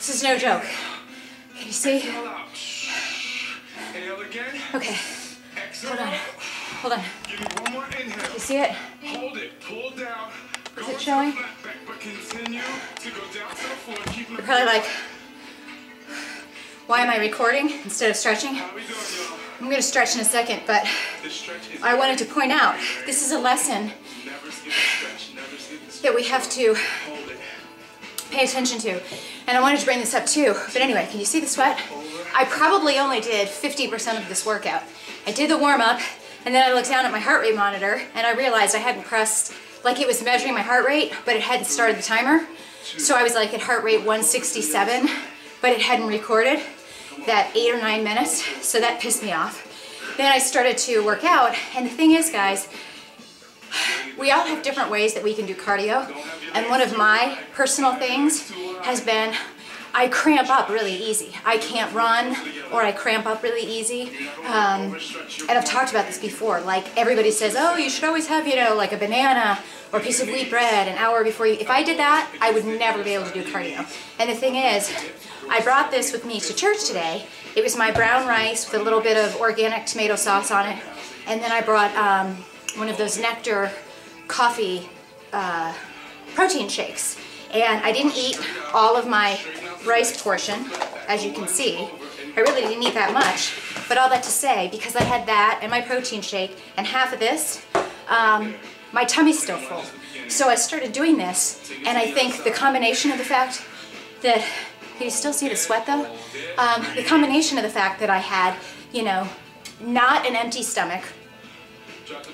This is no joke. Can you see? Okay. Hold on. Hold on. Can you see it? Hold it. Pull down. Is it showing? You're probably like, why am I recording instead of stretching? I'm going to stretch in a second, but I wanted to point out this is a lesson that we have to pay attention to. And I wanted to bring this up too. But anyway, can you see the sweat? I probably only did 50% of this workout. I did the warm-up, and then I looked down at my heart rate monitor, and I realized I hadn't pressed, like it was measuring my heart rate, but it hadn't started the timer. So I was like at heart rate 167, but it hadn't recorded that 8 or 9 minutes, so that pissed me off. Then I started to work out, and the thing is, guys, we all have different ways that we can do cardio, and one of my personal things has been I cramp up really easy. I can't run, or I cramp up really easy. And I've talked about this before. Like everybody says, oh, you should always have, you know, like a banana or a piece of wheat bread an hour before you. If I did that, I would never be able to do cardio. And the thing is, I brought this with me to church today. It was my brown rice with a little bit of organic tomato sauce on it. And then I brought one of those Nectar coffee protein shakes. And I didn't eat all of my rice portion, as you can see. I really didn't eat that much. But all that to say, because I had that and my protein shake and half of this, my tummy's still full. So I started doing this, and I think the combination of the fact that, can you still see the sweat though? The combination of the fact that I had, you know, not an empty stomach,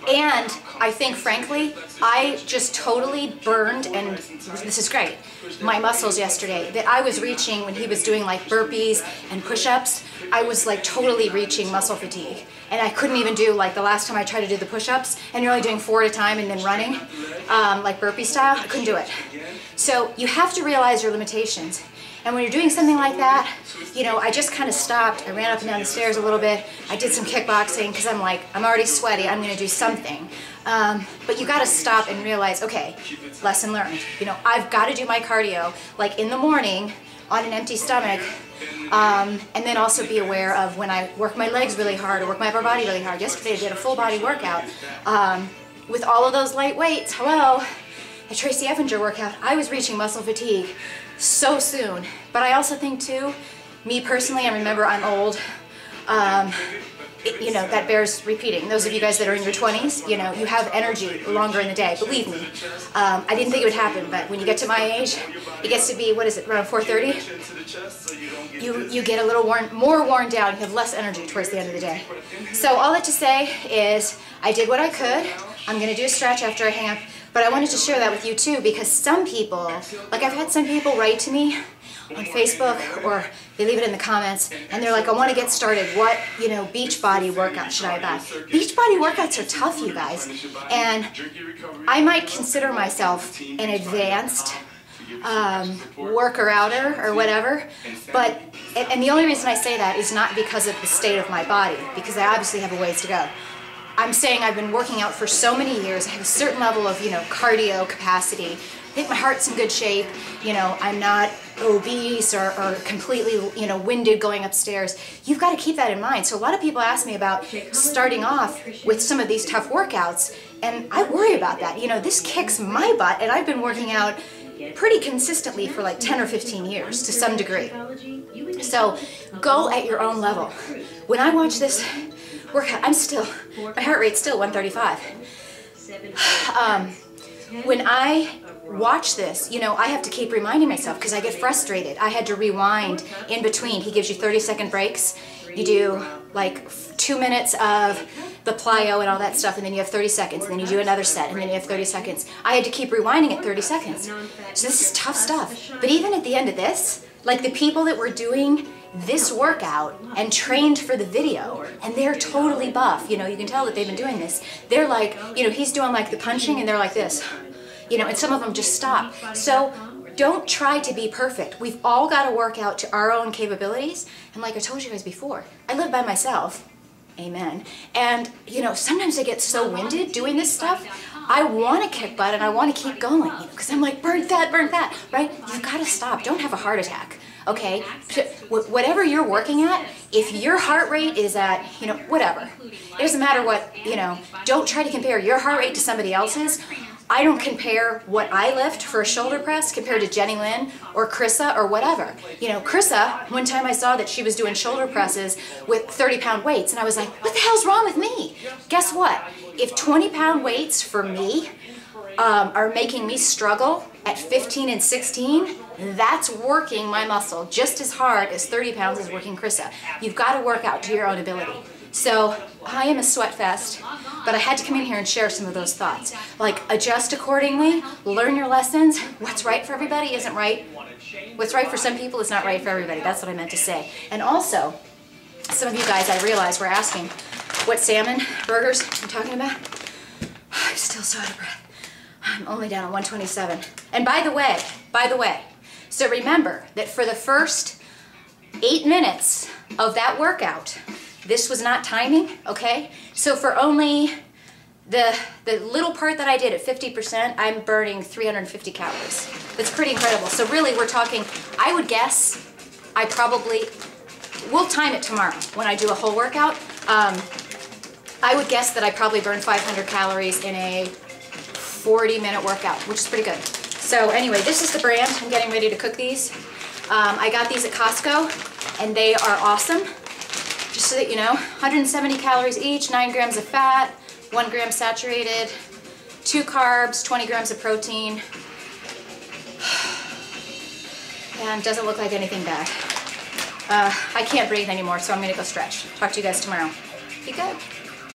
and I think, frankly, I just totally burned, and this is great, my muscles yesterday. That I was reaching when he was doing like burpees and push-ups, I was like totally reaching muscle fatigue. And I couldn't even do, like the last time I tried to do the push-ups, and you're only doing 4 at a time and then running, like burpee style, I couldn't do it. So you have to realize your limitations. And when you're doing something like that, you know, I just kind of stopped. I ran up and down the stairs a little bit. I did some kickboxing because I'm like, I'm already sweaty. I'm going to do something. But you got to stop and realize, okay, lesson learned. You know, I've got to do my cardio like in the morning on an empty stomach. And then also be aware of when I work my legs really hard or work my upper body really hard. Yesterday I did a full body workout with all of those light weights. Hello, a Tracy Effinger workout. I was reaching muscle fatigue so soon. But I also think too, me personally, I remember I'm old, you know, that bears repeating. Those of you guys that are in your 20s, you know, you have energy longer in the day, believe me. I didn't think it would happen, but when you get to my age, it gets to be, what is it, around 4:30? You get a little more worn down, you have less energy towards the end of the day. So all that to say is, I did what I could. I'm gonna do a stretch after I hang up. But I wanted to share that with you too, because some people, like I've had some people write to me on Facebook, or they leave it in the comments, and they're like, I want to get started. What, you know, beach body workout should I buy? Beach body workouts are tough, you guys. And I might consider myself an advanced worker-outer or whatever, but, and the only reason I say that is not because of the state of my body, because I obviously have a ways to go. I'm saying I've been working out for so many years. I have a certain level of, you know, cardio capacity. I think my heart's in good shape. You know, I'm not obese or completely, you know, winded going upstairs. You've got to keep that in mind. So a lot of people ask me about starting off with some of these tough workouts, and I worry about that. You know, this kicks my butt, and I've been working out pretty consistently for like 10 or 15 years to some degree. So go at your own level. When I watch this workout, my heart rate's still 135. When I watch this, you know, I have to keep reminding myself because I get frustrated. I had to rewind in between. He gives you 30-second breaks. You do like 2 minutes of the plyo and all that stuff, and then you have 30 seconds, and then you do another set, and then you have 30 seconds. I had to keep rewinding at 30 seconds. So this is tough stuff. But even at the end of this, like the people that were doing this workout and trained for the video, and they're totally buff, you know, you can tell that they've been doing this. They're like, you know, he's doing like the punching, and they're like this, you know, and some of them just stop. So don't try to be perfect. We've all got to work out to our own capabilities. And like I told you guys before, I live by myself. Amen. And, you know, sometimes I get so winded doing this stuff. I want to kick butt and I want to keep going, because I'm like, burn fat, right? You've got to stop. Don't have a heart attack. okay? Whatever you're working at, if your heart rate is at, you know, whatever, it doesn't matter what, you know, don't try to compare your heart rate to somebody else's. I don't compare what I lift for a shoulder press compared to Jenny Lynn or Krissa or whatever. You know, Krissa, one time I saw that she was doing shoulder presses with 30-pound weights, and I was like, what the hell's wrong with me? Guess what? If 20-pound weights for me are making me struggle at 15 and 16, that's working my muscle just as hard as 30 pounds is working Krissa. You've got to work out to your own ability. So I am a sweat fest, but I had to come in here and share some of those thoughts. Like, adjust accordingly, learn your lessons. What's right for everybody isn't right. What's right for some people is not right for everybody. That's what I meant to say. And also, some of you guys, I realize, were asking what salmon burgers I'm talking about. I'm still so out of breath. I'm only down on 127. And by the way, so remember that for the first 8 minutes of that workout, this was not timing, okay? So for only the little part that I did at 50%, I'm burning 350 calories. That's pretty incredible. So really we're talking, I would guess, we'll time it tomorrow when I do a whole workout. I would guess that I probably burn 500 calories in a 40-minute workout, which is pretty good. So anyway, this is the brand. I'm getting ready to cook these. I got these at Costco, and they are awesome. Just so that you know, 170 calories each, 9 grams of fat, 1 gram saturated, 2 carbs, 20 grams of protein, and doesn't look like anything bad. I can't breathe anymore, so I'm gonna go stretch. Talk to you guys tomorrow. Be good.